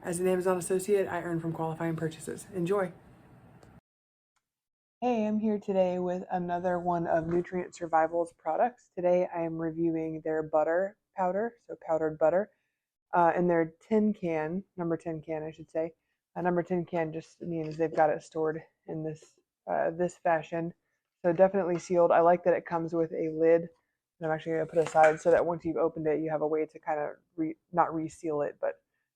As an Amazon associate, I earn from qualifying purchases. Enjoy. Hey, I'm here today with another one of Nutrient Survival's products. Today I am reviewing their butter powder, so powdered butter, in their tin can, number 10 can, I should say. A number 10 can just means they've got it stored in this fashion. So definitely sealed. I like that it comes with a lid that I'm actually going to put aside so that once you've opened it, you have a way to kind of not reseal it, but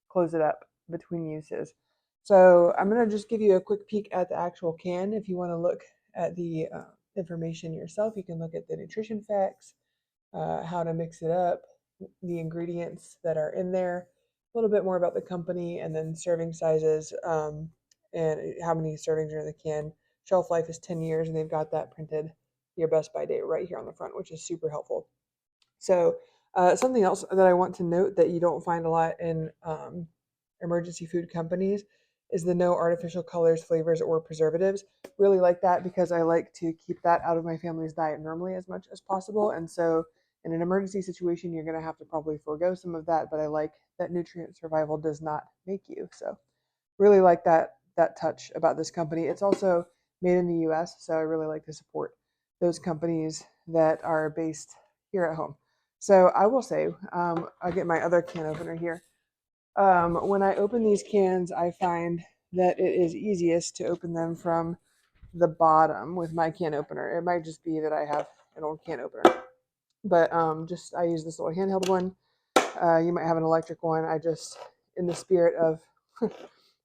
close it up between uses. So I'm going to just give you a quick peek at the actual can. If you want to look at the information yourself, you can look at the nutrition facts, how to mix it up, the ingredients that are in there, a little bit more about the company, and then serving sizes, and how many servings are in the can. Shelf life is 10 years, and they've got that printed, your best by date, right here on the front, which is super helpful. So something else that I want to note that you don't find a lot in emergency food companies is the no artificial colors, flavors, or preservatives. Really like that because I like to keep that out of my family's diet normally as much as possible. And so in an emergency situation, you're going to have to probably forego some of that, but I like that Nutrient Survival does not make you. So really like that touch about this company. It's also made in the US, so I really like to support those companies that are based here at home. So I will say, I'll get my other can opener here. When I open these cans, I find that it is easiest to open them from the bottom with my can opener. It might just be that I have an old can opener, but just I use this little handheld one. You might have an electric one. I just, in the spirit of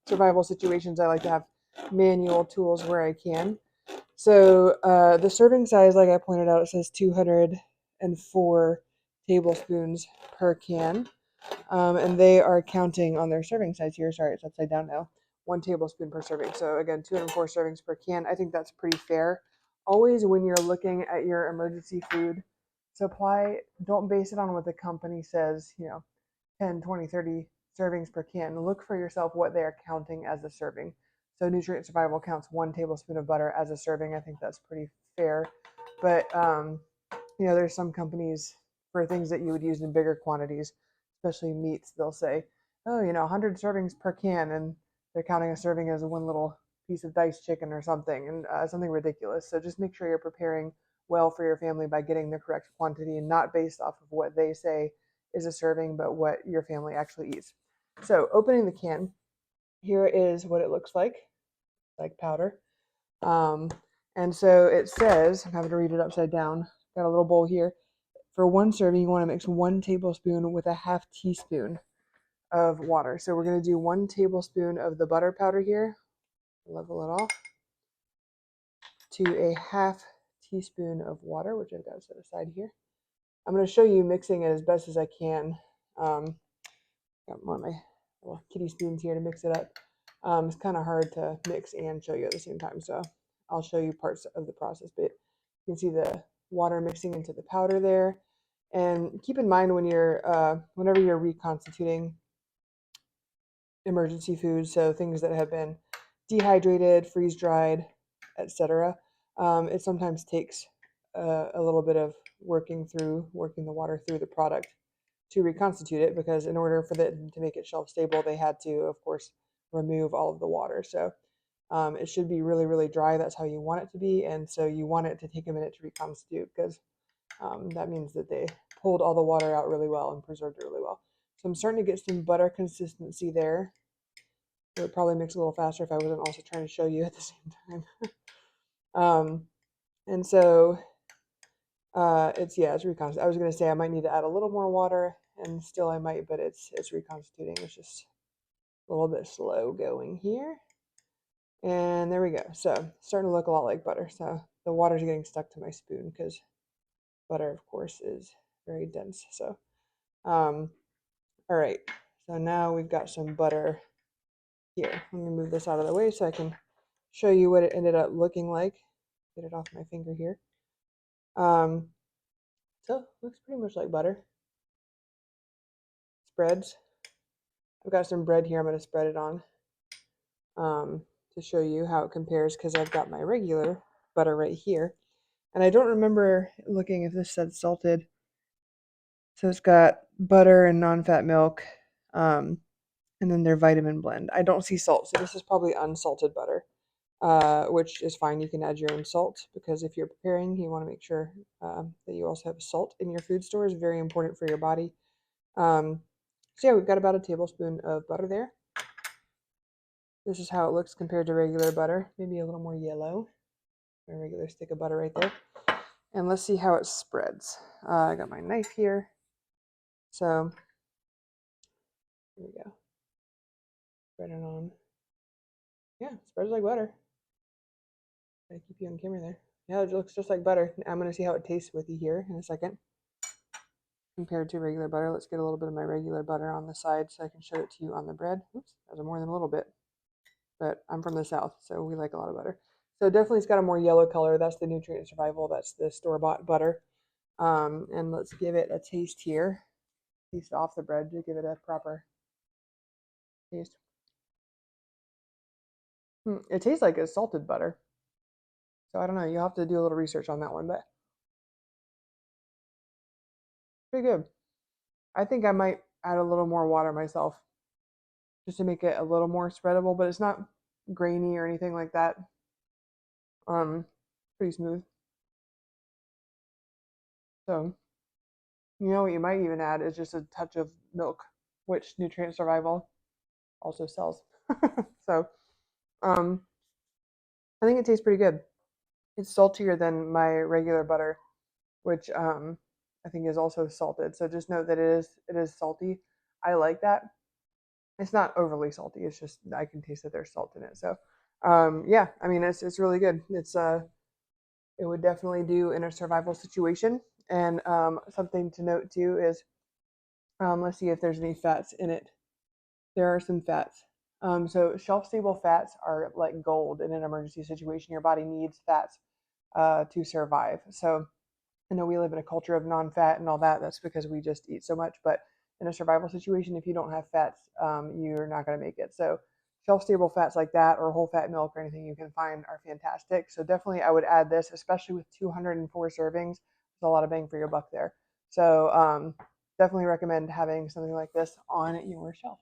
survival situations, I like to have manual tools where I can. So the serving size, like I pointed out, it says 204 tablespoons per can. And they are counting on their serving size here. Sorry, it's upside down now. 1 tablespoon per serving. So again, 204 servings per can. I think that's pretty fair. Always when you're looking at your emergency food supply, don't base it on what the company says, 10, 20, 30 servings per can. Look for yourself what they are counting as a serving. So Nutrient Survival counts 1 tablespoon of butter as a serving. I think that's pretty fair. But there's some companies for things that you would use in bigger quantities, especially meats. They'll say, oh, 100 servings per can, and they're counting a serving as one little piece of diced chicken or something, and something ridiculous. So just make sure you're preparing well for your family by getting the correct quantity and not based off of what they say is a serving, but what your family actually eats. So opening the can, here is what it looks like powder. And so it says, I'm having to read it upside down. Got a little bowl here. For one serving, you want to mix 1 tablespoon with a half teaspoon of water. So we're going to do 1 tablespoon of the butter powder here, level it off, to a half teaspoon of water, which I've got set aside here. I'm going to show you mixing it as best as I can. Got one of my little kitty spoons here to mix it up. It's kind of hard to mix and show you at the same time, so I'll show you parts of the process. But you can see the water mixing into the powder there. And keep in mind whenever you're reconstituting emergency foods, so things that have been dehydrated, freeze dried, etc. It sometimes takes a little bit of working the water through the product to reconstitute it, because in order for them to make it shelf stable, they had to, of course, remove all of the water. So it should be really, really dry. That's how you want it to be, and so you want it to take a minute to reconstitute, because that means that they pulled all the water out really well and preserved it really well. So I'm starting to get some butter consistency there. It would probably mix a little faster if I wasn't also trying to show you at the same time. And so it's reconstituting. I was going to say I might need to add a little more water, and still I might, but it's reconstituting. It's just a little bit slow going here. And there we go. So it's starting to look a lot like butter. So the water's getting stuck to my spoon because butter, of course, is very dense. So, all right. So now we've got some butter here. Let me move this out of the way so I can show you what it ended up looking like. Get it off my finger here. So it looks pretty much like butter. Spreads. I've got some bread here I'm going to spread it on to show you how it compares, because I've got my regular butter right here. And I don't remember looking if this said salted. So it's got butter and non-fat milk, And then their vitamin blend. I don't see salt, so this is probably unsalted butter, which is fine. You can add your own salt because if you're preparing, you want to make sure that you also have salt in your food stores. Very important for your body. So yeah, we've got about a tablespoon of butter there. This is how it looks compared to regular butter. Maybe a little more yellow. A regular stick of butter right there. And let's see how it spreads. I got my knife here. So here we go. Spread it on. Yeah, spreads like butter. Gotta keep you on camera there. Yeah, it looks just like butter. I'm gonna see how it tastes with you here in a second. Compared to regular butter, let's get a little bit of my regular butter on the side so I can show it to you on the bread. Oops, that was more than a little bit. But I'm from the South, so we like a lot of butter. So definitely it's got a more yellow color. That's the Nutrient Survival. That's the store-bought butter. And let's give it a taste here. Taste off the bread to give it a proper taste. It tastes like it's salted butter. So I don't know. You'll have to do a little research on that one, but pretty good. I think I might add a little more water myself just to make it a little more spreadable, but it's not grainy or anything like that. Pretty smooth. So, you know what you might even add is just a touch of milk, which Nutrient Survival also sells. So, um, I think it tastes pretty good. It's saltier than my regular butter, which I think is also salted. So just note that it is salty. I like that. It's not overly salty. It's just I can taste that there's salt in it. So yeah, I mean it's really good. It would definitely do in a survival situation. And something to note too is let's see if there's any fats in it. There are some fats. So shelf stable fats are like gold in an emergency situation. Your body needs fats to survive. So I know we live in a culture of non-fat and all that. That's because we just eat so much. But in a survival situation, if you don't have fats, you're not going to make it. So shelf-stable fats like that or whole fat milk or anything you can find are fantastic. So definitely I would add this, especially with 204 servings. There's a lot of bang for your buck there. So definitely recommend having something like this on your shelf.